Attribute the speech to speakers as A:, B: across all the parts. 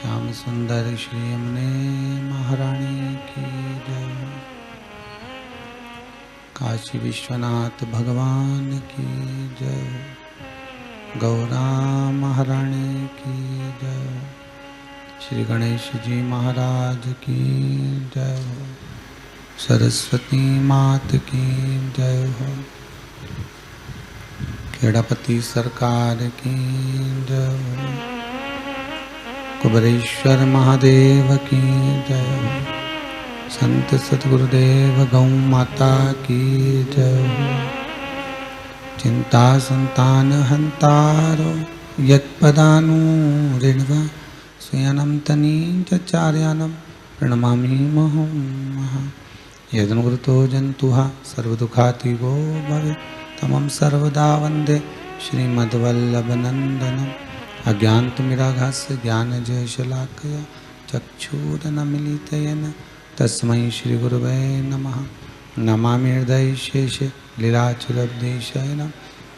A: श्याम सुंदर श्री यमुने महारानी की जय। काशी विश्वनाथ भगवान की जय। गौरा महारानी की जय। श्री गणेश जी महाराज की जय हो। सरस्वती मात की जय हो। खेड़ापति सरकार की जय हो। कुबरेश्वर महादेव की जय हो। संत सतगुरुदेव गौ माता की जय हो। चिंता संतान हंतारो यत्पदानुरेणव स्वयं तनीचार्यानं प्रणमामि मुहुः। यदनुगृतो जन्तुः सर्वदुःखातिगो भवेत् तमं सर्वदा वन्दे श्रीमद्वल्लभनन्दनम्। अज्ञानतिमिराघस्य ज्ञानजयशलाकया चक्षुरुन्मीलितं तस्मै श्रीगुरवे नमः। नमामि हृदये शेषे लीलाचलब्धेशयनं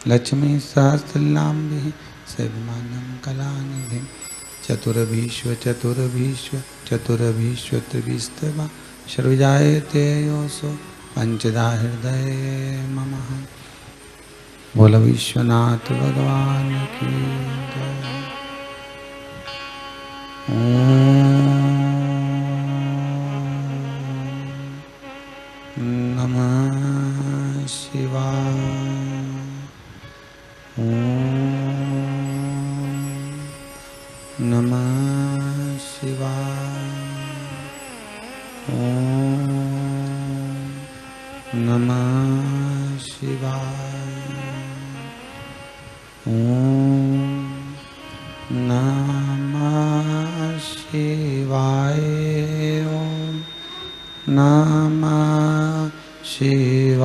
A: लक्ष्मीसहस्रलीलाम्बिः सेव्यमानं कलानिधिं। चतुर्भीष्वत्रिभिस्तवा सर्वजायते योऽसो पञ्चधा हृदये ममः। बोलो विश्वनाथ भगवान की जय। नमः शिवाय। नमः शिवाय। नमः शिवाय। नमः शिवाय। नमः शिवाय।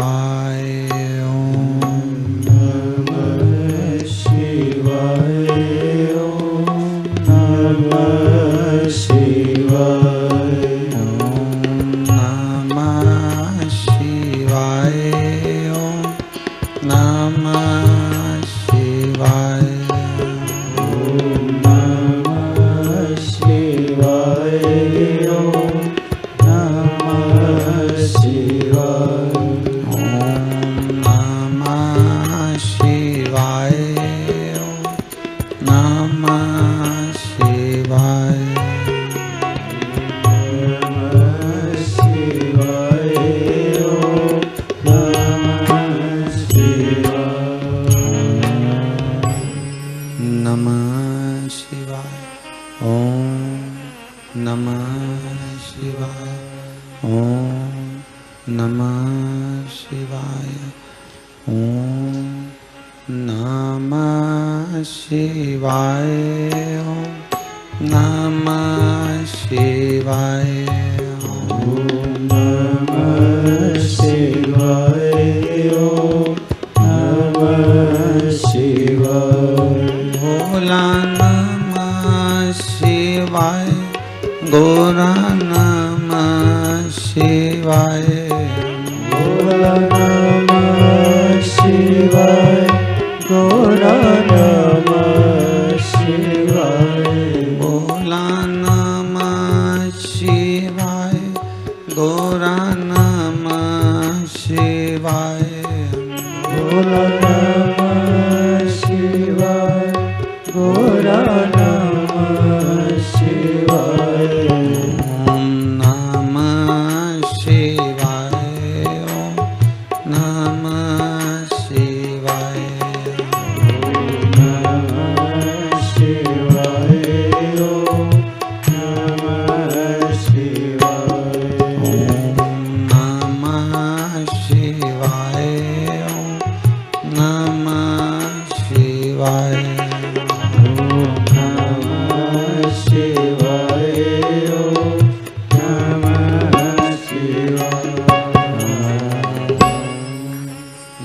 A: नमः शिवाय।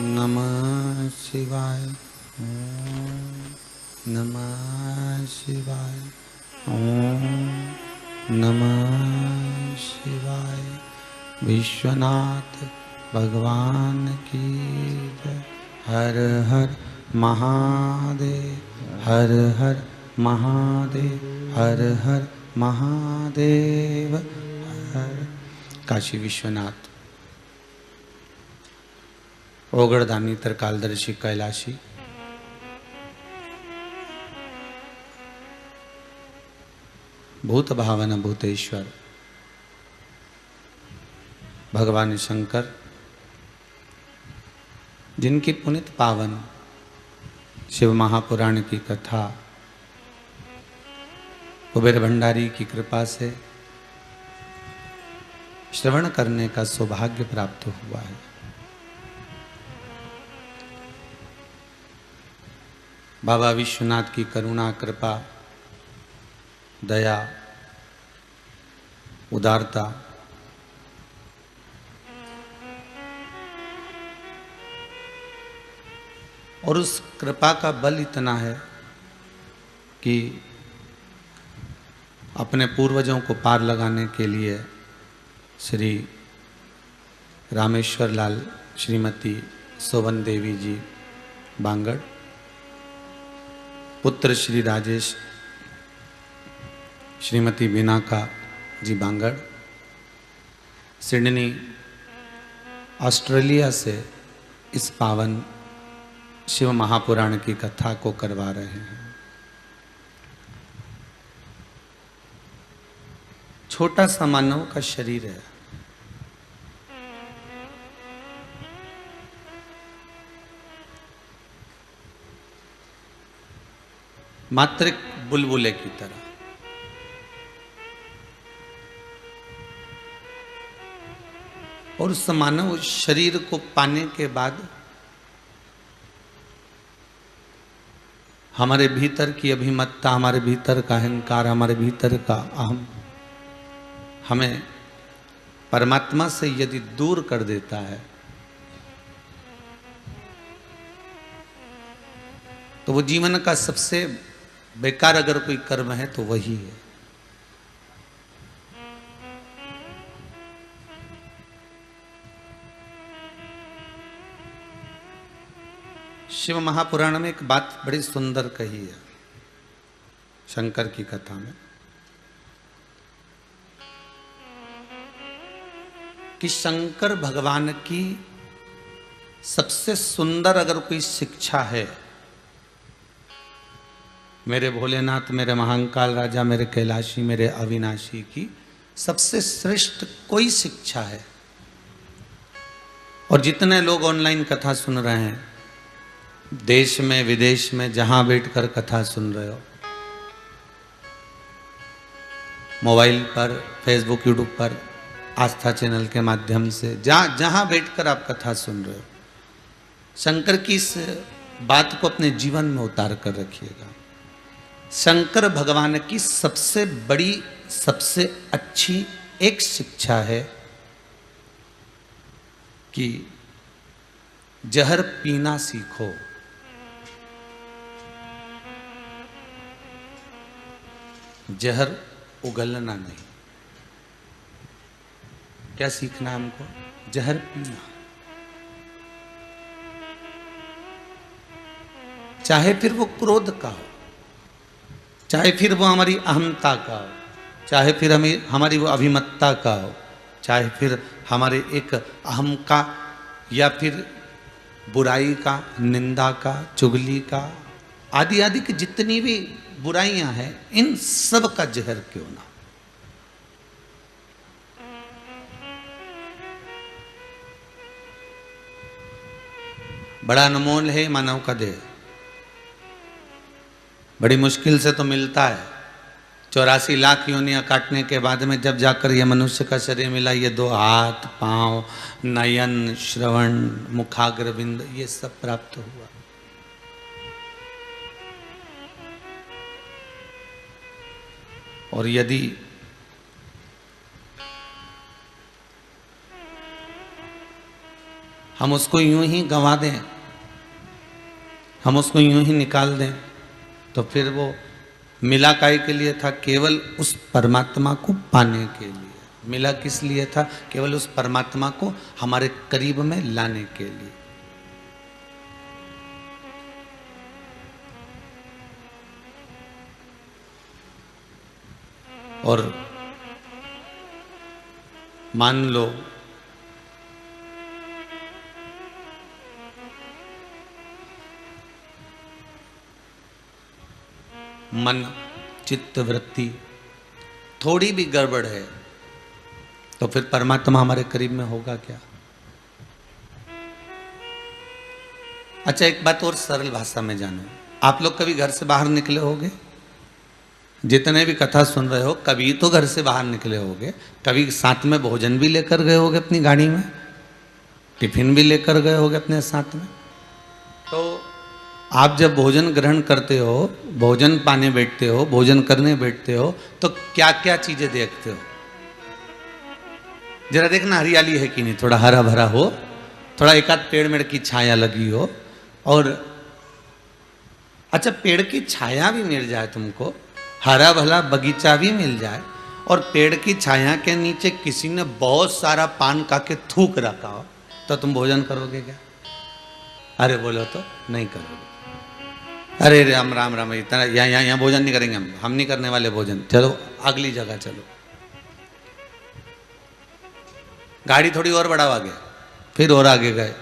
A: नमः शिवाय। नमः शिवाय। नमः शिवाय। विश्वनाथ भगवान की जय। हर हर महादेव। हर हर महादेव। हर हर महादेव हर। काशी विश्वनाथ, ओगड़दानी त्रिकालदर्शी कैलाशी, भूत भावन भूतेश्वर भगवान शंकर, जिनकी पुनित पावन शिव महापुराण की कथा कुबेर भंडारी की कृपा से श्रवण करने का सौभाग्य प्राप्त हुआ है। बाबा विश्वनाथ की करुणा, कृपा, दया, उदारता और उस कृपा का बल इतना है कि अपने पूर्वजों को पार लगाने के लिए श्री रामेश्वर लाल, श्रीमती सोवन देवी जी बांगड़, पुत्र श्री राजेश, श्रीमती बिनाका जी बांगड़, सिडनी ऑस्ट्रेलिया से इस पावन शिव महापुराण की कथा को करवा रहे हैं। छोटा सा मानव का शरीर है, मात्र एक बुलबुले की तरह। और उस मानव शरीर को पाने के बाद हमारे भीतर की अभिमत्ता, हमारे भीतर का अहंकार, हमारे भीतर का अहम हमें परमात्मा से यदि दूर कर देता है तो वो जीवन का सबसे बेकार अगर कोई कर्म है तो वही है। शिव महापुराण में एक बात बड़ी सुंदर कही है, शंकर की कथा में, कि शंकर भगवान की सबसे सुंदर अगर कोई शिक्षा है, मेरे भोलेनाथ, मेरे महाकाल राजा, मेरे कैलाशी, मेरे अविनाशी की सबसे श्रेष्ठ कोई शिक्षा है। और जितने लोग ऑनलाइन कथा सुन रहे हैं, देश में विदेश में जहां बैठकर कथा सुन रहे हो, मोबाइल पर, फेसबुक, यूट्यूब पर, आस्था चैनल के माध्यम से, जहां बैठकर आप कथा सुन रहे हो, शंकर की इस बात को अपने जीवन में उतार कर रखिएगा। शंकर भगवान की सबसे बड़ी, सबसे अच्छी एक शिक्षा है कि जहर पीना सीखो। जहर उगलना नहीं। क्या सीखना है हमको? जहर पीना। चाहे फिर वो क्रोध का हो, चाहे फिर वो हमारी अहमता का हो, चाहे फिर हमारी वो अभिमत्ता का हो, चाहे फिर हमारे एक अहम का, या फिर बुराई का, निंदा का, चुगली का, आदि आदि की जितनी भी बुराइयां हैं, इन सब का जहर क्यों ना। बड़ा अनमोल है मानव का देह, बड़ी मुश्किल से तो मिलता है। 84 लाख योनियां काटने के बाद में जब जाकर यह मनुष्य का शरीर मिला, ये 2 हाथ, पांव, नयन, श्रवण, मुखाग्रविंद, ये सब प्राप्त हुआ। और यदि हम उसको यूं ही गंवा दें, हम उसको यूं ही निकाल दें, तो फिर वो मिला काय के लिए था? केवल उस परमात्मा को पाने के लिए मिला। किस लिए था? केवल उस परमात्मा को हमारे करीब में लाने के लिए। और मान लो मन चित्त वृत्ति थोड़ी भी गड़बड़ है तो फिर परमात्मा हमारे करीब में होगा क्या? अच्छा, एक बात और सरल भाषा में जानो, आप लोग कभी घर से बाहर निकले होगे? जितने भी कथा सुन रहे हो कभी तो घर से बाहर निकले होगे, कभी साथ में भोजन भी लेकर गए होगे अपनी गाड़ी में, टिफिन भी लेकर गए होगे अपने साथ में। तो आप जब भोजन ग्रहण करते हो, भोजन पाने बैठते हो, भोजन करने बैठते हो, तो क्या क्या चीजें देखते हो? जरा देखना हरियाली है कि नहीं, थोड़ा हरा भरा हो, थोड़ा एक आध पेड़ मेड़ की छाया लगी हो, और अच्छा पेड़ की छाया भी मिल जाए तुमको, हरा भला बगीचा भी मिल जाए, और पेड़ की छाया के नीचे किसी ने बहुत सारा पान खा के थूक रखा हो, तो तुम भोजन करोगे क्या? अरे बोलो तो नहीं करोगे। अरे राम राम राम, इतना यहाँ भोजन नहीं करेंगे हम नहीं करने वाले भोजन, चलो अगली जगह चलो। गाड़ी थोड़ी और बढ़ाओ आगे, फिर और आगे गए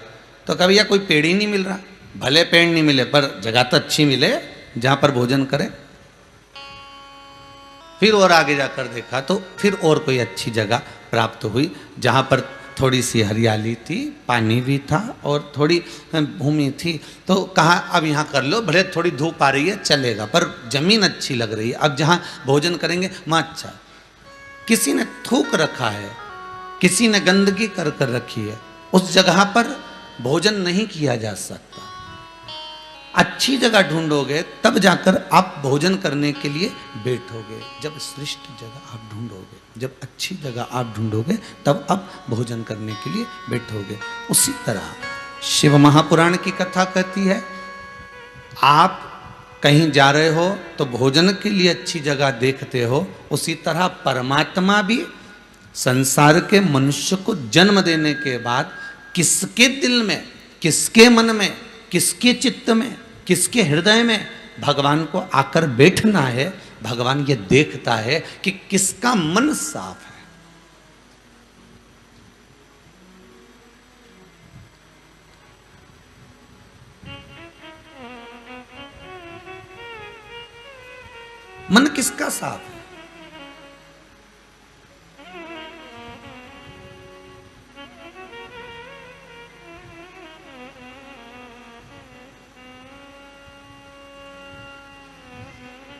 A: तो कभी या कोई पेड़ ही नहीं मिल रहा, भले पेड़ नहीं मिले पर जगह तो अच्छी मिले जहां पर भोजन करें। फिर और आगे जाकर देखा तो फिर और कोई अच्छी जगह प्राप्त हुई जहां पर थोड़ी सी हरियाली थी, पानी भी था और थोड़ी भूमि थी, तो कहा अब यहाँ कर लो, भले थोड़ी धूप आ रही है चलेगा पर जमीन अच्छी लग रही है, अब जहाँ भोजन करेंगे वहाँ अच्छा। किसी ने थूक रखा है, किसी ने गंदगी कर कर रखी है, उस जगह पर भोजन नहीं किया जा सकता। अच्छी जगह ढूंढोगे तब जाकर आप भोजन करने के लिए बैठोगे, जब श्रेष्ठ जगह आप ढूंढोगे, जब अच्छी जगह आप ढूंढोगे तब आप भोजन करने के लिए बैठोगे। उसी तरह शिव महापुराण की कथा कहती है, आप कहीं जा रहे हो तो भोजन के लिए अच्छी जगह देखते हो, उसी तरह परमात्मा भी संसार के मनुष्य को जन्म देने के बाद किसके दिल में, किसके मन में, किसके चित्त में, किसके हृदय में भगवान को आकर बैठना है, भगवान ये देखता है कि किसका मन साफ है। मन किसका साफ है?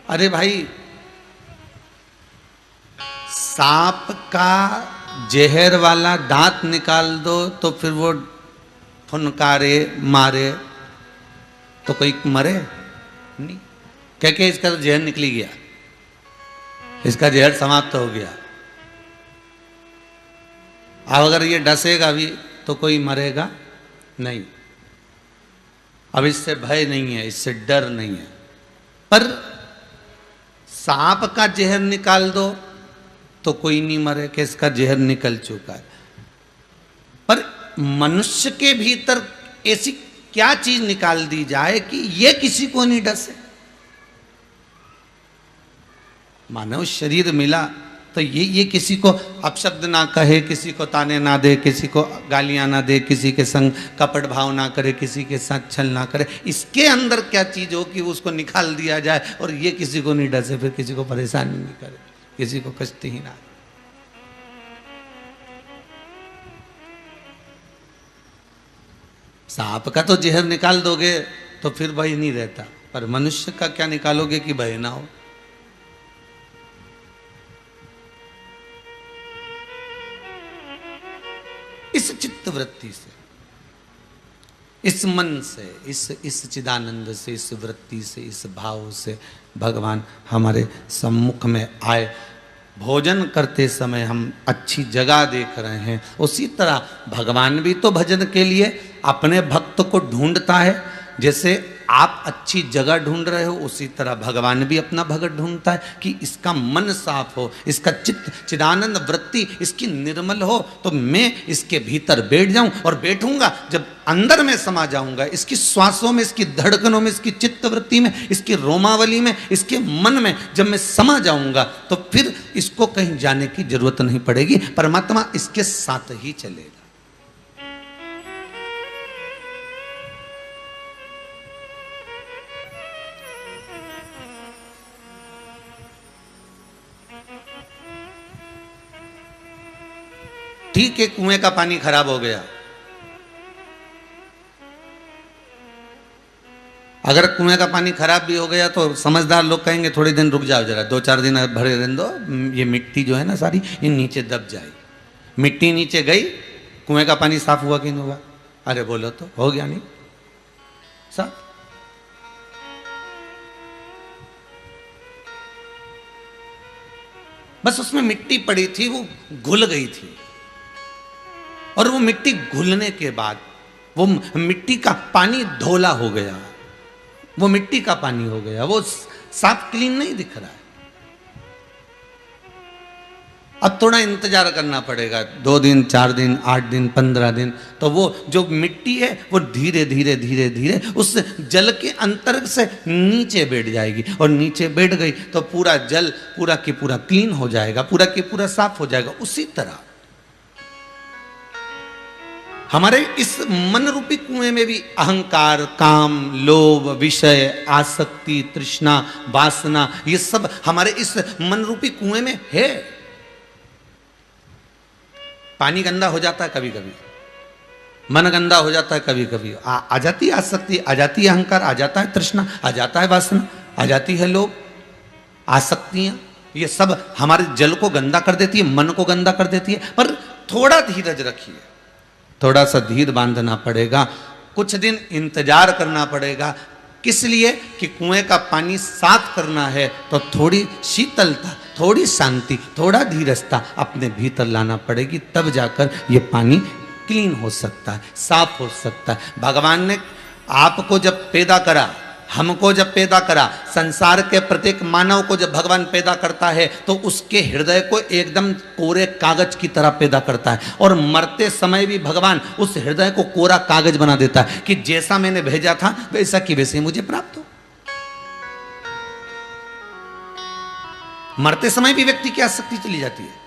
A: अरे भाई, सांप का जहर वाला दांत निकाल दो तो फिर वो फुनकारे मारे तो कोई मरे नहीं, क्या इसका तो जहर निकली गया, इसका जहर समाप्त हो गया। अब अगर ये डसेगा भी तो कोई मरेगा नहीं, अब इससे भय नहीं है, इससे डर नहीं है। पर सांप का जहर निकाल दो तो कोई नहीं मरे कि इसका जहर निकल चुका है। पर मनुष्य के भीतर ऐसी क्या चीज निकाल दी जाए कि ये किसी को नहीं डसे? मानव शरीर मिला तो ये किसी को अपशब्द ना कहे, किसी को ताने ना दे, किसी को गालियां ना दे, किसी के संग कपट भाव ना करे, किसी के साथ छल ना करे। इसके अंदर क्या चीज हो कि उसको निकाल दिया जाए और ये किसी को नहीं डसे, फिर किसी को परेशान नहीं करे, किसी को कष्ट ही ना। सांप का तो जहर निकाल दोगे तो फिर भय नहीं रहता, पर मनुष्य का क्या निकालोगे कि भय ना हो? इस चित्त वृत्ति से, इस मन से, इस चिदानंद से, इस वृत्ति से, इस भाव से भगवान हमारे सम्मुख में आए। भोजन करते समय हम अच्छी जगह देख रहे हैं, उसी तरह भगवान भी तो भजन के लिए अपने भक्त को ढूंढता है। जैसे आप अच्छी जगह ढूंढ रहे हो, उसी तरह भगवान भी अपना भगत ढूंढता है कि इसका मन साफ हो, इसका चित्त चिदानंद वृत्ति इसकी निर्मल हो, तो मैं इसके भीतर बैठ जाऊं। और बैठूंगा जब अंदर में समा जाऊंगा, इसकी श्वासों में, इसकी धड़कनों में, इसकी चित्त वृत्ति में, इसकी रोमावली में, इसके मन में जब मैं समा जाऊंगा तो फिर इसको कहीं जाने की जरूरत नहीं पड़ेगी, परमात्मा इसके साथ ही चलेगा। ठीक है, कुएं का पानी खराब हो गया, अगर कुएं का पानी खराब भी हो गया तो समझदार लोग कहेंगे थोड़े दिन रुक जाओ, जरा 2-4 दिन भरे रहने दो, ये मिट्टी जो है ना सारी ये नीचे दब जाएगी। मिट्टी नीचे गई, कुएं का पानी साफ हुआ कि नहीं हुआ? अरे बोलो तो, हो गया नहीं साफ? बस उसमें मिट्टी पड़ी थी, वो घुल गई थी, और वो मिट्टी घुलने के बाद वो मिट्टी का पानी धोला हो गया, वो मिट्टी का पानी हो गया, वो साफ क्लीन नहीं दिख रहा है। अब थोड़ा इंतजार करना पड़ेगा, 2 दिन 4 दिन 8 दिन 15 दिन, तो वो जो मिट्टी है वो धीरे धीरे धीरे धीरे उस जल के अंतर से नीचे बैठ जाएगी, और नीचे बैठ गई तो पूरा जल पूरा की पूरा क्लीन हो जाएगा, पूरा की पूरा साफ हो जाएगा। उसी तरह हमारे इस मन रूपी कुएं में भी अहंकार, काम, लोभ, विषय, आसक्ति, तृष्णा, वासना, ये सब हमारे इस मन रूपी कुएं में है। पानी गंदा हो जाता है कभी कभी, मन गंदा हो जाता है कभी कभी, आ जाती है आसक्ति, आ जाती है अहंकार, आ जाता है तृष्णा, आ जाता है वासना, आ जाती है लोभ, आसक्तियां, ये सब हमारे जल को गंदा कर देती है, मन को गंदा कर देती है। पर थोड़ा धीरज रखिए, थोड़ा सा धीर बांधना पड़ेगा, कुछ दिन इंतजार करना पड़ेगा। किस लिए? कि कुएं का पानी साफ करना है तो थोड़ी शीतलता, थोड़ी शांति, थोड़ा धीरजता अपने भीतर लाना पड़ेगी, तब जाकर ये पानी क्लीन हो सकता है, साफ हो सकता है। भगवान ने आपको जब पैदा करा, हमको जब पैदा करा, संसार के प्रत्येक मानव को जब भगवान पैदा करता है तो उसके हृदय को एकदम कोरे कागज की तरह पैदा करता है, और मरते समय भी भगवान उस हृदय को कोरा कागज बना देता है कि जैसा मैंने भेजा था वैसा की वैसे मुझे प्राप्त हो। मरते समय भी व्यक्ति की आसक्ति चली जाती है,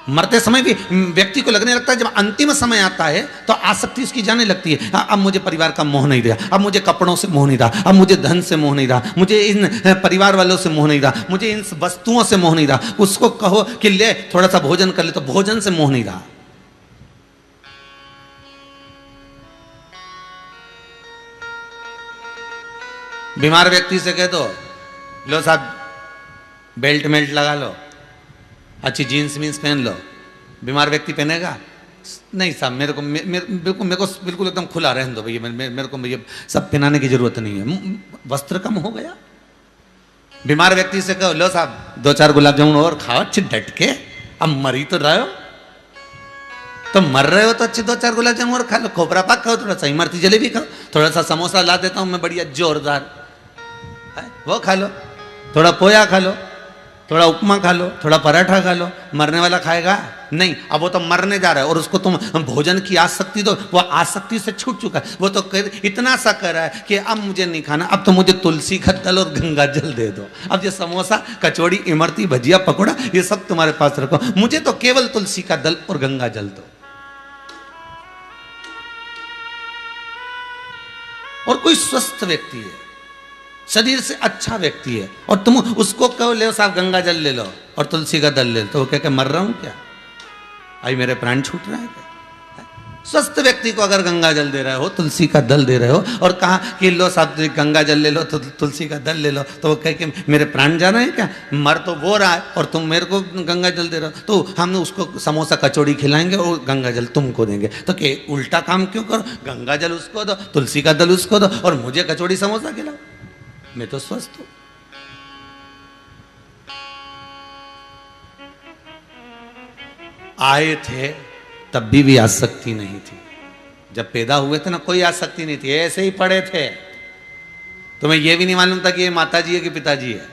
A: मरते समय भी व्यक्ति को लगने लगता है, जब अंतिम समय आता है तो आसक्ति उसकी जाने लगती है, अब मुझे परिवार का मोह नहीं रहा, अब मुझे कपड़ों से मोह नहीं रहा, अब मुझे धन से मोह नहीं रहा, मुझे इन परिवार वालों से मोह नहीं रहा, मुझे इन वस्तुओं से मोह नहीं रहा। उसको कहो कि ले थोड़ा सा भोजन कर ले, तो भोजन से मोह नहीं रहा। बीमार व्यक्ति से कह दो, लो साहब बेल्ट मेल्ट लगा लो, अच्छी जीन्स वीन्स पहन लो, बीमार व्यक्ति पहनेगा? नहीं साहब, मेरे को बिल्कुल एकदम खुला रहने दो भैया, मेरे को ये सब पहनाने की जरूरत नहीं है। वस्त्र कम हो गया। बीमार व्यक्ति से कहो, लो साहब 2-4 गुलाब जामुन और खाओ अच्छे डट के, अब मर ही तो रहे हो, तो मर रहे हो तो अच्छे 2-4 गुलाब जामुन और खा लो, खोपरा पाक खाओ, थोड़ा सा इमरती जलेबी खाओ, थोड़ा सा समोसा ला देता हूँ मैं बढ़िया जोरदार, वो खा लो, थोड़ा पोया खा लो, थोड़ा उपमा खा लो, थोड़ा पराठा खा लो। मरने वाला खाएगा? नहीं। अब वो तो मरने जा रहा है और उसको तुम भोजन की आसक्ति दो, वो आसक्ति से छूट चुका है, वो तो इतना सा कर रहा है कि अब मुझे नहीं खाना, अब तो मुझे तुलसी का दल और गंगा जल दे दो। अब ये समोसा, कचौड़ी, इमरती, भजिया, पकौड़ा ये सब तुम्हारे पास रखो, मुझे तो केवल तुलसी का दल और गंगा जल दो। और कोई स्वस्थ व्यक्ति है, शरीर से अच्छा व्यक्ति है, और तुम उसको कहो ले साहब गंगा जल ले लो और तुलसी का दल ले लो, तो वो कह के मर रहा हूं क्या? आई मेरे प्राण छूट रहा है क्या? स्वस्थ व्यक्ति को अगर गंगा जल दे रहे हो, तुलसी का दल दे रहे हो, और कहा कि लो साहब गंगा जल ले लो तो तुलसी का दल ले लो, तो वो कह के मेरे प्राण जा रहे हैं क्या? मर तो वो रहा है और तुम मेरे को गंगा जल दे रहे हो, तो हम उसको समोसा कचौड़ी खिलाएंगे और गंगा जल तुमको देंगे। तो क्या उल्टा काम क्यों करो? गंगा जल उसको दो, तुलसी का दल उसको दो, और मुझे कचौड़ी समोसा खिलाओ, मैं तो स्वस्थ हूं। आए थे तब भी आसक्ति नहीं थी, जब पैदा हुए थे ना कोई आसक्ति नहीं थी, ऐसे ही पड़े थे। तुम्हें यह भी नहीं मालूम था कि ये माताजी है कि पिताजी है,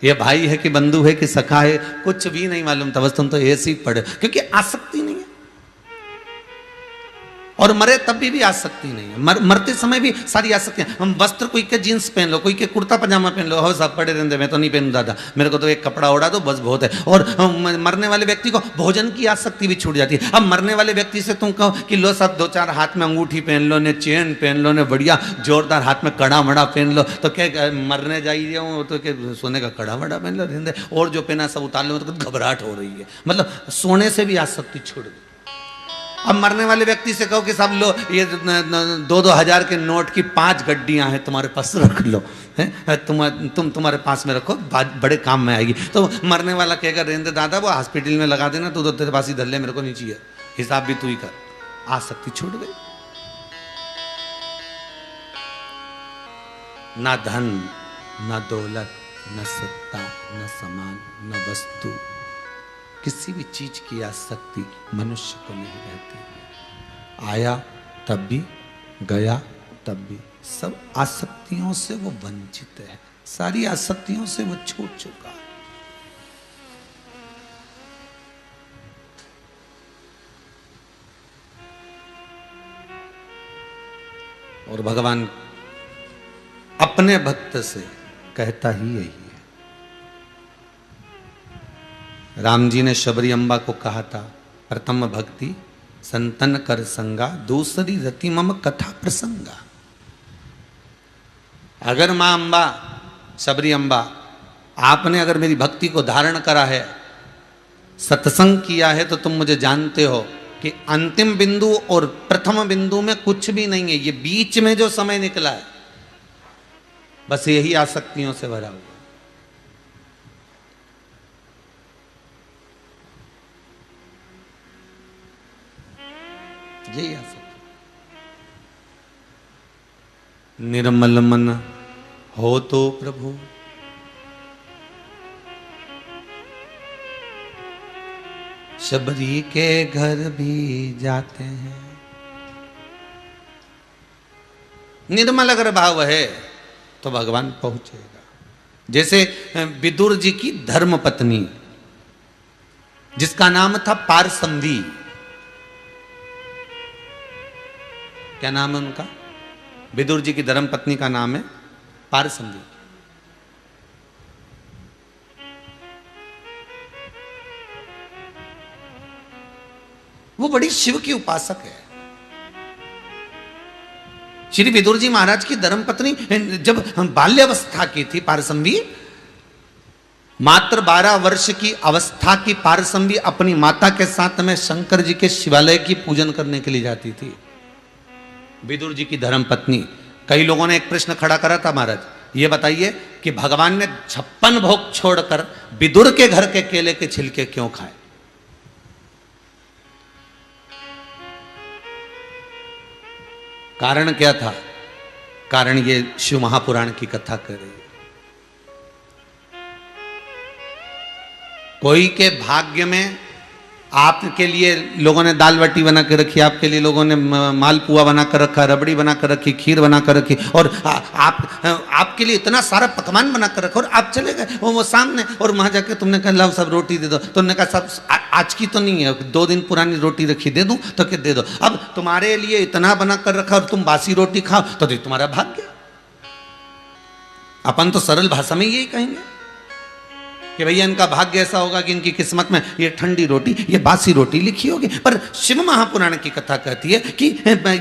A: ये भाई है कि बंधु है कि सखा है, कुछ भी नहीं मालूम था, बस तुम तो ऐसे ही पड़े, क्योंकि आसक्ति नहीं है। और मरे तब भी आसक्ति नहीं है। मरते समय भी सारी आसक्तियां, हम वस्त्र कोई के जीन्स पहन लो, कोई के कुर्ता पजामा पहन लो, हो सब पड़े रहते, मैं तो नहीं पहनू दादा, मेरे को तो एक कपड़ा ओढ़ा दो बस बहुत है। और मरने वाले व्यक्ति को भोजन की आसक्ति भी छूट जाती है। अब मरने वाले व्यक्ति से तुम कहो कि लो सब 2-4 हाथ में अंगूठी पहन लो, ने चेन पहन लो, ने बढ़िया जोरदार हाथ में कड़ा मड़ा पहन लो, तो क्या मरने जा रही हूँ तो क्या सोने का कड़ा मड़ा पहन लो, और जो पहना सब उतार लो, तो घबराहट हो रही है। मतलब सोने से भी आसक्ति छूट गई। अब मरने वाले व्यक्ति से कहो कि सब लो ये 2-2 हजार के नोट की 5 गड्डियां हैं तुम्हारे पास, रख लो, है तुम तुम्हारे पास में रखो, बड़े काम में आएगी। तो मरने वाला कहेगा रेंद्र दादा वो हॉस्पिटल में लगा देना, तू तो तेरे पास ही धर ले, मेरे को नहीं चाहिए, हिसाब भी तू ही कर। आसक्ति छूट गई। ना धन, ना दौलत, न सत्ता, न सम्मान, न वस्तु, किसी भी चीज की आसक्ति मनुष्य को नहीं रहती। आया तब भी, गया तब भी, सब आसक्तियों से वो वंचित है, सारी आसक्तियों से वो छूट चुका है। और भगवान अपने भक्त से कहता ही यही है। राम जी ने शबरी अम्बा को कहा था, प्रथम भक्ति संतन कर संगा, दूसरी रति मम कथा प्रसंगा। अगर मां अम्बा, शबरी अम्बा, आपने अगर मेरी भक्ति को धारण करा है, सत्संग किया है, तो तुम मुझे जानते हो कि अंतिम बिंदु और प्रथम बिंदु में कुछ भी नहीं है। ये बीच में जो समय निकला है बस यही आसक्तियों से भरा हुआ। यही आसक्ति। निर्मल मन हो तो प्रभु, शबरी के घर भी जाते हैं। निर्मल अगर भाव है तो भगवान पहुंचेगा। जैसे विदुर जी की धर्म पत्नी, जिसका नाम था पारसंदी, क्या नाम है उनका? विदुर जी की धर्म पत्नी का नाम है पारसंदी। वो बड़ी शिव की उपासक है। श्री विदुर जी महाराज की धर्मपत्नी जब बाल्यावस्था की थी पारसंबी, मात्र 12 वर्ष की अवस्था की पारसंबी अपनी माता के साथ में शंकर जी के शिवालय की पूजन करने के लिए जाती थी। विदुर जी की धर्मपत्नी। कई लोगों ने एक प्रश्न खड़ा करा था, महाराज ये बताइए कि भगवान ने 56 भोग छोड़कर विदुर के घर के केले के छिलके क्यों खाए? कारण क्या था? कारण ये शिव महापुराण की कथा कर रही है। कोई के भाग्य में आपके लिए लोगों ने दाल बाटी बना कर रखी, आपके लिए लोगों ने मालपुआ बना कर रखा, रबड़ी बना कर रखी, खीर बना कर रखी, और आपके लिए इतना सारा पकवान बना कर रखा, और आप चले गए वो सामने, और वहां जाके तुमने कहा लाओ सब रोटी दे दो। तुमने कहा सब आज की तो नहीं है, 2 दिन पुरानी रोटी रखी, दे दूं? तो क्या दे दो। अब तुम्हारे लिए इतना बना कर रखा और तुम बासी रोटी खाओ तो तुम्हारा भाग्य। अपन तो सरल भाषा में यही कहेंगे कि भैया इनका भाग्य ऐसा होगा कि इनकी किस्मत में ये ठंडी रोटी, ये बासी रोटी लिखी होगी। पर शिव महापुराण की कथा कहती है कि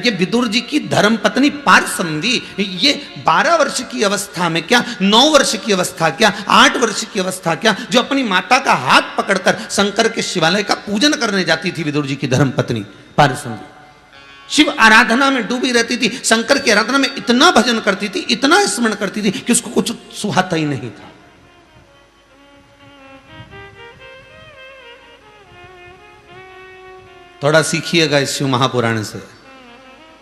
A: ये विदुर जी की धर्मपत्नी पारसंदी, ये 12 वर्ष की अवस्था में क्या, 9 वर्ष की अवस्था क्या, 8 वर्ष की अवस्था क्या, जो अपनी माता का हाथ पकड़कर शंकर के शिवालय का पूजन करने जाती थी। विदुर जी की धर्मपत्नी पारसंदी शिव आराधना में डूबी रहती थी, शंकर की आराधना में इतना भजन करती थी, इतना स्मरण करती थी कि उसको कुछ सुहाता ही नहीं था। थोड़ा सीखिएगा इस शिव महापुराण से।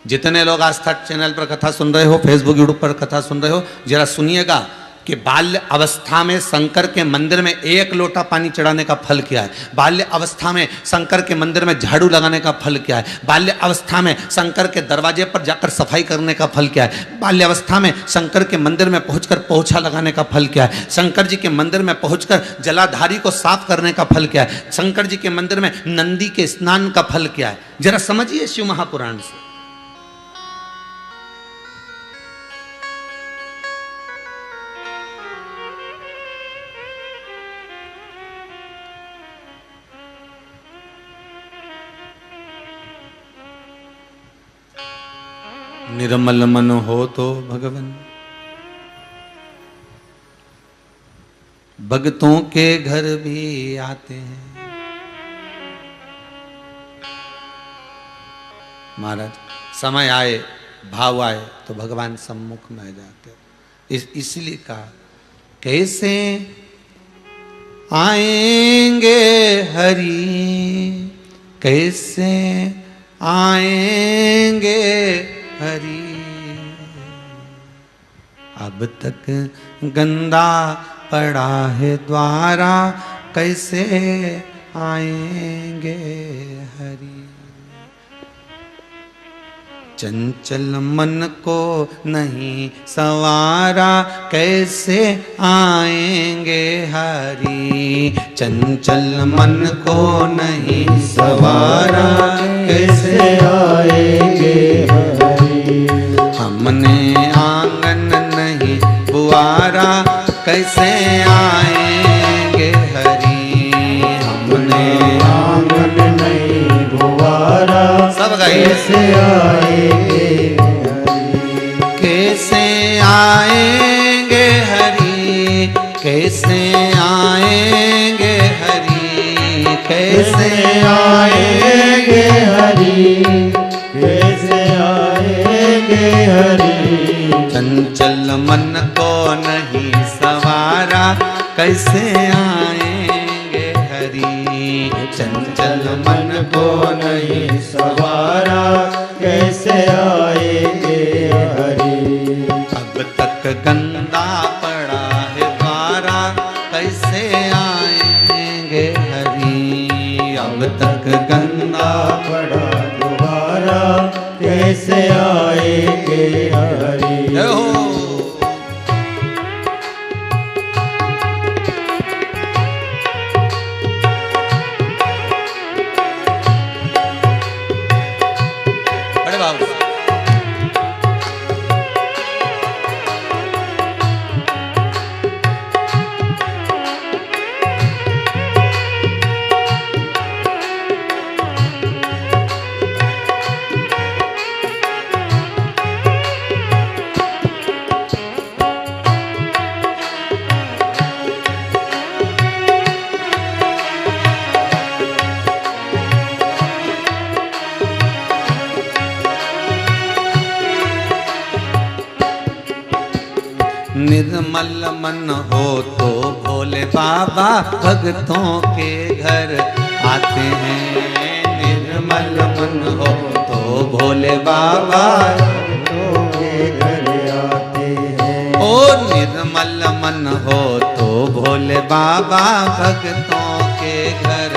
A: जितने लोग आस्था चैनल पर कथा सुन रहे हो, फेसबुक यूट्यूब पर कथा सुन रहे हो, जरा सुनिएगा कि बाल्य अवस्था में शंकर के मंदिर में 1 लोटा पानी चढ़ाने का फल क्या है। बाल्य अवस्था में शंकर के मंदिर में झाड़ू लगाने का फल क्या है। बाल्य अवस्था में शंकर के दरवाजे पर जाकर सफाई करने का फल क्या है। बाल्य अवस्था में शंकर के मंदिर में पहुंचकर पोछा लगाने का फल क्या है। शंकर जी के मंदिर में पहुंचकर जलाधारी को साफ करने का फल क्या है। शंकर जी के मंदिर में नंदी के स्नान का फल क्या है। जरा समझिए शिव महापुराण से। निर्मल मन हो तो भगवन भक्तों के घर भी आते हैं। महाराज समय आए, भाव आए तो भगवान सम्मुख में आ जाते। इसलिए कहा कैसे आएंगे हरि, कैसे आएंगे हरि, अब तक गंदा पड़ा है द्वारा, कैसे आएंगे हरि। चंचल मन को नहीं सवारा, कैसे आएंगे हरि। चंचल मन को नहीं सवारा, कैसे आएंगे हरि। हमने आंगन नहीं बुआरा, कैसे आएंगे हरि। हमने आंगन नहीं बुआरा, सब कैसे आएंगे हरि। कैसे आएंगे हरि, कैसे आएंगे हरि, कैसे आएंगे हरि, कैसे आएंगे हरि। चंचल मन को नहीं सवारा, कैसे आएंगे हरि। चंचल मन को नहीं सवारा, कैसे आएंगे हरि। अब तक गंदा पड़ा है द्वारा, कैसे आएंगे हरि। अब तक गंदा पड़ा द्वारा, कैसे आएंगे हरि। निर्मल मन हो तो भोले बाबा भक्तों के घर आते हैं। निर्मल मन हो तो भोले बाबा भक्तों के घर आते हैं। ओ निर्मल मन हो तो भोले बाबा भक्तों के घर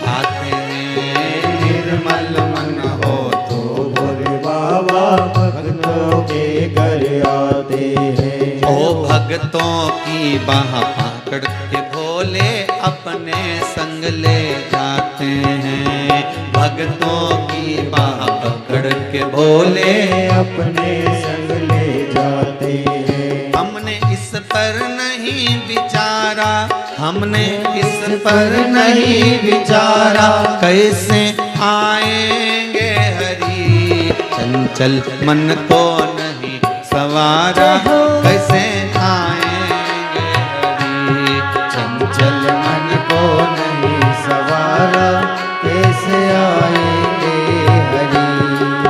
A: आते हैं। निर्मल मन हो तो भोले बाबा भक्तों के घर आते हैं। ओ भक्तों की बाह पकड़ के भोले अपने संग ले जाते हैं। भक्तों की बाह पकड़ के भोले अपने संग ले जाते हैं। हमने इस पर नहीं विचारा, हमने इस पर नहीं विचारा, कैसे आएंगे हरि। चंचल मन को नहीं सवारा, कैसे आएंगे हरि। चंचल मन को नहीं सवारा, कैसे आएंगे हरि।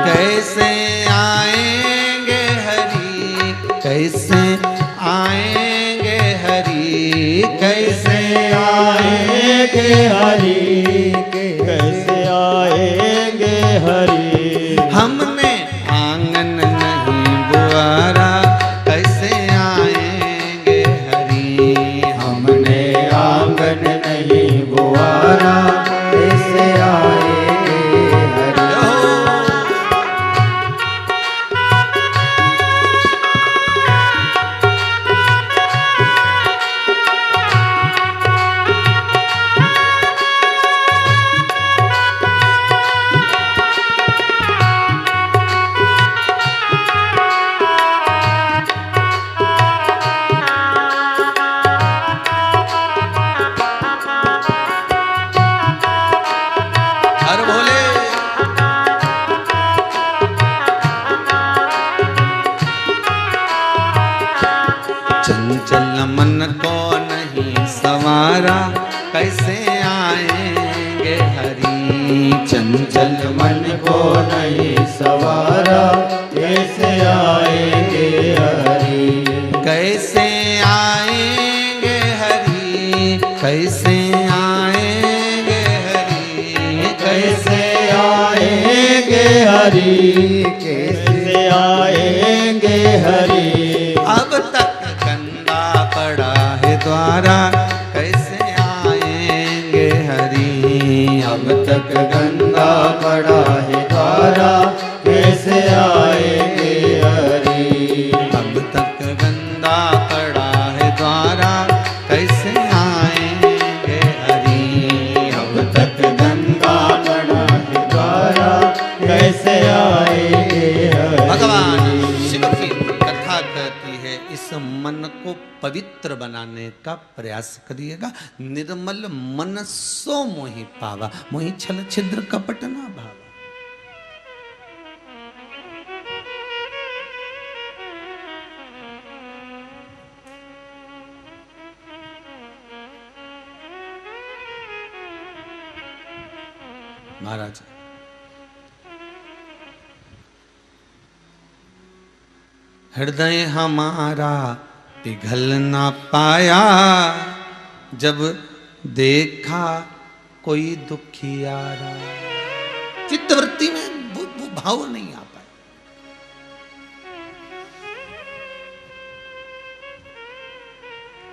A: कैसे आएंगे हरि, कैसे आएंगे हरि, कैसे आएंगे हरि, कैसे आएंगे हरि। हमने आंगन नहीं बुआरा, कैसे आएंगे हरि। हमने आंगन नहीं बुआरा, कैसे आएंगे हरि। कैसे आएंगे हरि।
B: चंचल मन को नहीं सवारा, कैसे आएंगे हरि।
A: कैसे आएंगे हरि, कैसे आएंगे हरि,
B: कैसे आएंगे हरि, कैसे आएंगे हरि।
A: अब तक गंदा पड़ा है द्वारा, कैसे आएंगे हरि।
B: अब तक गंदा पड़ा है द्वारा, कैसे आएंगे हरि।
A: अब तक गंदा पड़ा है द्वारा, कैसे आएंगे हरि।
B: अब तक गंदा पड़ा है द्वारा, कैसे आएंगे हरि।
A: भगवान शिव की कथा कहती है इस मन को पवित्र बनाने का प्रयास करिएगा। निर्मल मन सो मोहि पावा, मोहि छल छिद्र कपट ना भावा। महाराज हृदय हमारा पिघल ना पाया, जब देखा कोई दुखियारा। चित्तवृत्ति में वो भाव नहीं आ पाए।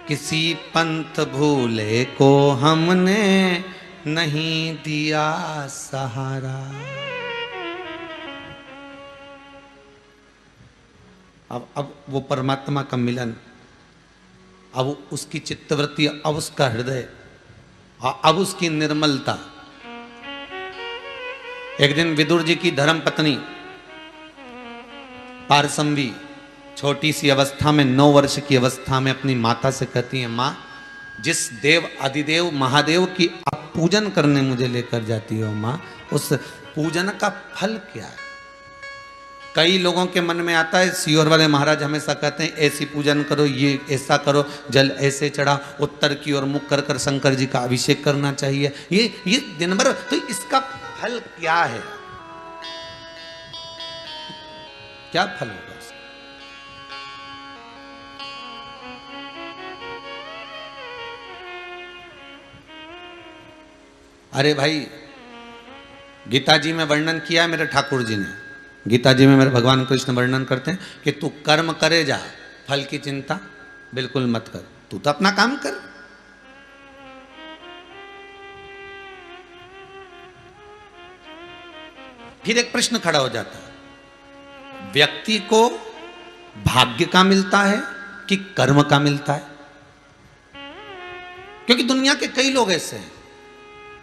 A: किसी पंथ भूले को हमने नहीं दिया सहारा। अब वो परमात्मा का मिलन, अब उसकी चित्तवृत्ति, अब उसका हृदय, अब उसकी निर्मलता। एक दिन विदुर जी की धर्म पत्नी पारसंवी छोटी सी अवस्था में, 9 वर्ष की अवस्था में अपनी माता से कहती है, माँ जिस देव अधिदेव महादेव की आप पूजन करने मुझे लेकर जाती हो माँ, उस पूजन का फल क्या है। कई लोगों के मन में आता है, सीहोर वाले महाराज हमेशा कहते हैं ऐसी पूजन करो, ये ऐसा करो, जल ऐसे चढ़ा, उत्तर की ओर मुख कर कर शंकर जी का अभिषेक करना चाहिए, ये दिन भर। तो इसका फल क्या है, क्या फल होगा इसका? अरे भाई, गीता जी में वर्णन किया है मेरे ठाकुर जी ने। गीता जी में मेरे भगवान कृष्ण वर्णन करते हैं कि तू कर्म करे जा, फल की चिंता बिल्कुल मत कर, तू तो अपना काम कर। फिर एक प्रश्न खड़ा हो जाता है, व्यक्ति को भाग्य का मिलता है कि कर्म का मिलता है? क्योंकि दुनिया के कई लोग ऐसे हैं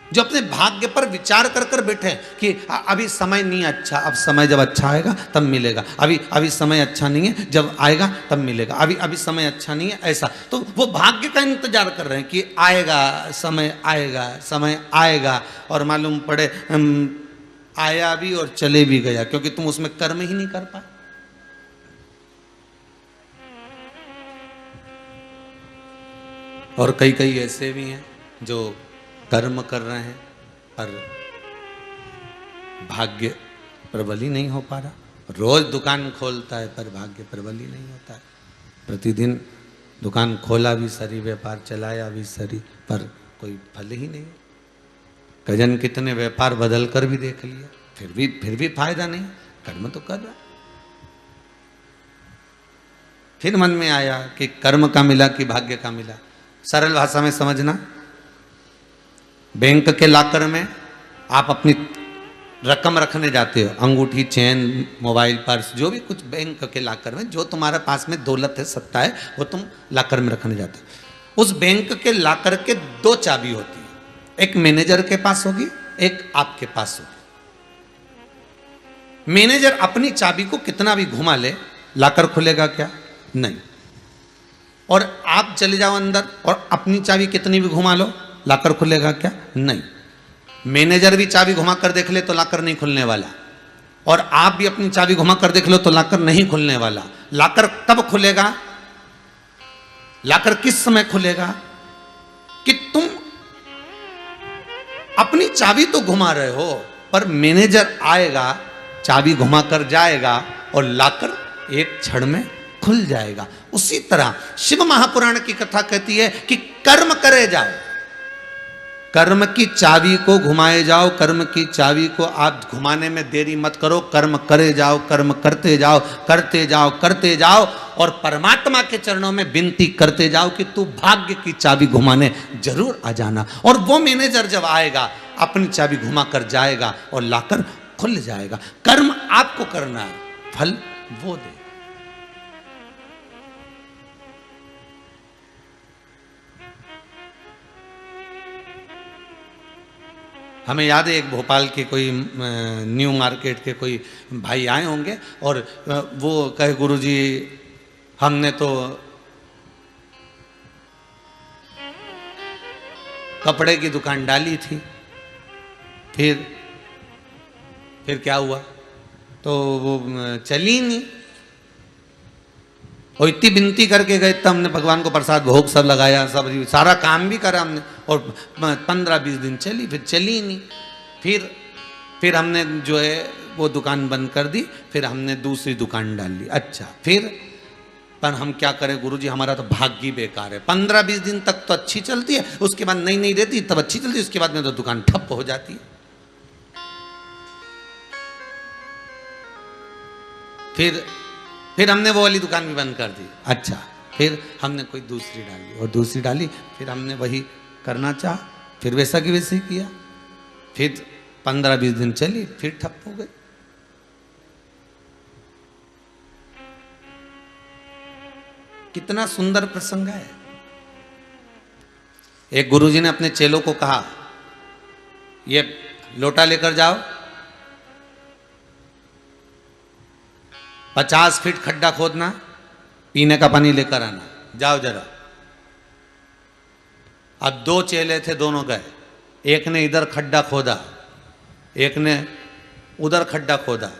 A: जो अपने भाग्य पर विचार कर कर बैठे हैं कि अभी समय नहीं अच्छा, अब समय जब अच्छा आएगा तब मिलेगा, अभी समय अच्छा नहीं है, जब आएगा तब मिलेगा, अभी समय अच्छा नहीं है, ऐसा। तो वो भाग्य का इंतजार कर रहे हैं कि आएगा, समय आएगा, समय आएगा, और मालूम पड़े आया भी और चले भी गया, क्योंकि तुम उसमें कर्म ही नहीं कर पाए। और कई ऐसे भी हैं जो कर्म कर रहे हैं पर भाग्य प्रबल ही नहीं हो पा रहा। रोज दुकान खोलता है पर भाग्य प्रबल ही नहीं होता है। प्रतिदिन दुकान खोला भी सरी, व्यापार चलाया भी सरी, पर कोई फल ही नहीं। कजन कितने व्यापार बदल कर भी देख लिया, फिर भी फायदा नहीं, कर्म तो कर रहा। फिर मन में आया कि कर्म का मिला कि भाग्य का मिला। सरल भाषा में समझना, बैंक के लॉकर में आप अपनी रकम रखने जाते हो, अंगूठी, चेन, मोबाइल, पर्स, जो भी कुछ बैंक के लॉकर में जो तुम्हारे पास में दौलत है, सत्ता है, वो तुम लॉकर में रखने जाते हो। उस बैंक के लॉकर के 2 चाबी होती है, एक मैनेजर के पास होगी, एक आपके पास होगी। मैनेजर अपनी चाबी को कितना भी घुमा ले, लॉकर खुलेगा क्या? नहीं। और आप चले जाओ अंदर और अपनी चाबी कितनी भी घुमा लो, लॉकर खुलेगा क्या? नहीं। मैनेजर भी चाबी घुमा कर देख ले तो लॉकर नहीं खुलने वाला, और आप भी अपनी चाबी घुमा कर देख लो तो लॉकर नहीं खुलने वाला। लॉकर कब खुलेगा? लॉकर किस समय खुलेगा? कि तुम अपनी चाबी तो घुमा रहे हो, पर मैनेजर आएगा, चाबी घुमा कर जाएगा और लाकर एक क्षण में खुल जाएगा। उसी तरह शिव महापुराण की कथा कहती है कि कर्म करे जाओ, कर्म की चाबी को घुमाए जाओ, कर्म की चाबी को आप घुमाने में देरी मत करो, कर्म करे जाओ, कर्म करते जाओ, करते जाओ, करते जाओ, और परमात्मा के चरणों में विनती करते जाओ कि तू भाग्य की चाबी घुमाने जरूर आ जाना। और वो मैनेजर जब आएगा अपनी चाबी घुमा कर जाएगा और लाकर खुल जाएगा। कर्म आपको करना है, फल वो दे। हमें याद है एक भोपाल के कोई न्यू मार्केट के कोई भाई आए होंगे और वो कहे गुरुजी हमने तो कपड़े की दुकान डाली थी, फिर क्या हुआ, तो वो चली नहीं। और इतनी विनती करके गए, तब हमने भगवान को प्रसाद भोग सब लगाया, सब सारा काम भी करा हमने, और 15-20 दिन चली, फिर चली नहीं। फिर हमने जो है वो दुकान बंद कर दी, फिर हमने दूसरी दुकान डाल ली। अच्छा, फिर पर हम क्या करें गुरुजी, हमारा तो भाग्य बेकार है। 15-20 दिन तक तो अच्छी चलती है, उसके बाद नहीं रहती, तब अच्छी चलती है, उसके बाद में तो दुकान ठप हो जाती है। फिर हमने वो वाली दुकान भी बंद कर दी। अच्छा, फिर हमने कोई दूसरी डाली और दूसरी डाली, फिर हमने वही करना चाहा, फिर वैसा की वैसे ही किया, फिर 15-20 दिन चली, फिर ठप हो गई। कितना सुंदर प्रसंग है। एक गुरुजी ने अपने चेलों को कहा, ये लोटा लेकर जाओ, 50 फीट खड्डा खोदना, पीने का पानी लेकर आना, जाओ जरा। अब 2 चेले थे, दोनों गए, एक ने इधर खड्डा खोदा, एक ने उधर खड्डा खोदा।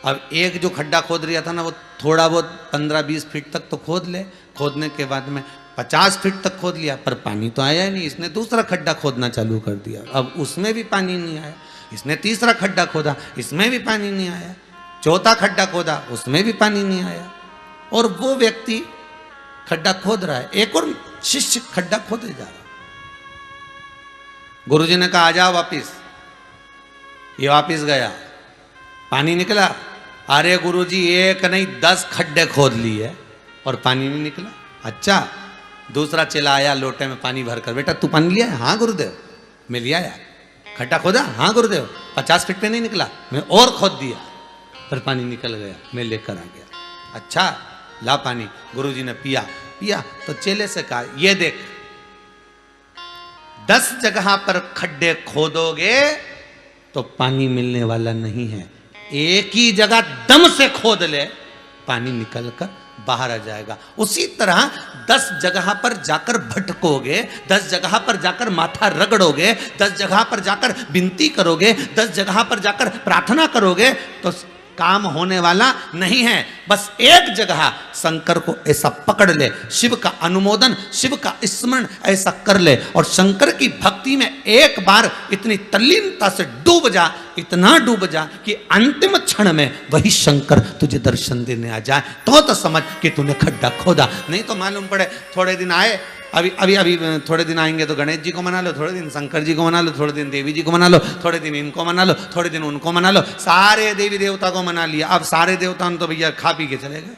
A: अब एक जो खड्डा खोद रहा था ना, वो थोड़ा बहुत 15-20 फीट तक तो खोद ले, खोदने के बाद में 50 फीट तक खोद लिया, पर पानी तो आया ही नहीं। इसने दूसरा खड्डा खोदना चालू कर दिया, अब उसमें भी पानी नहीं आया। इसने तीसरा खड्डा खोदा, इसमें भी पानी नहीं आया। चौथा खड्डा खोदा, उसमें भी पानी नहीं आया। और वो व्यक्ति खड्डा खोद रहा है, एक और शिष्य खड्डा खोदे जा रहा। गुरुजी ने कहा आ जाओ वापिस। ये वापिस गया, पानी निकला। अरे गुरुजी, एक नहीं 10 खड्डे खोद लिए और पानी नहीं निकला। अच्छा, दूसरा चेला आया लोटे में पानी भरकर, बेटा तू पानी लिया? हाँ गुरुदेव, मैं लिया यार। खड्डा खोदा? हाँ गुरुदेव। 50 फीट पे नहीं निकला, मैं और खोद दिया, पर पानी निकल गया, मैं लेकर आ गया। अच्छा, ला पानी। गुरुजी ने पिया तो चेले से कहा, ये देख, 10 जगह पर खड्डे खोदोगे तो पानी मिलने वाला नहीं है। एक ही जगह दम से खोद ले, पानी निकल कर बाहर आ जाएगा। उसी तरह 10 जगह पर जाकर भटकोगे, 10 जगह पर जाकर माथा रगड़ोगे, 10 जगह पर जाकर विनती करोगे, 10 जगह पर जाकर प्रार्थना करोगे तो काम होने वाला नहीं है। बस एक जगह शंकर को ऐसा पकड़ ले, शिव का अनुमोदन, शिव का स्मरण ऐसा कर ले, और शंकर की भक्ति में एक बार इतनी तल्लीनता से डूब जा, इतना डूब जा कि अंतिम क्षण में वही शंकर तुझे दर्शन देने आ जाए, तो समझ कि तूने खड्डा खोदा। नहीं तो मालूम पड़े थोड़े दिन आए, अभी थोड़े दिन आएंगे तो गणेश जी को मना लो, थोड़े दिन शंकर जी को मना लो, थोड़े दिन देवी जी को मना लो, थोड़े दिन इनको मना लो, थोड़े दिन उनको मना लो, सारे देवी देवता को मना लिया। अब सारे देवता तो भैया खा पी के चले गए।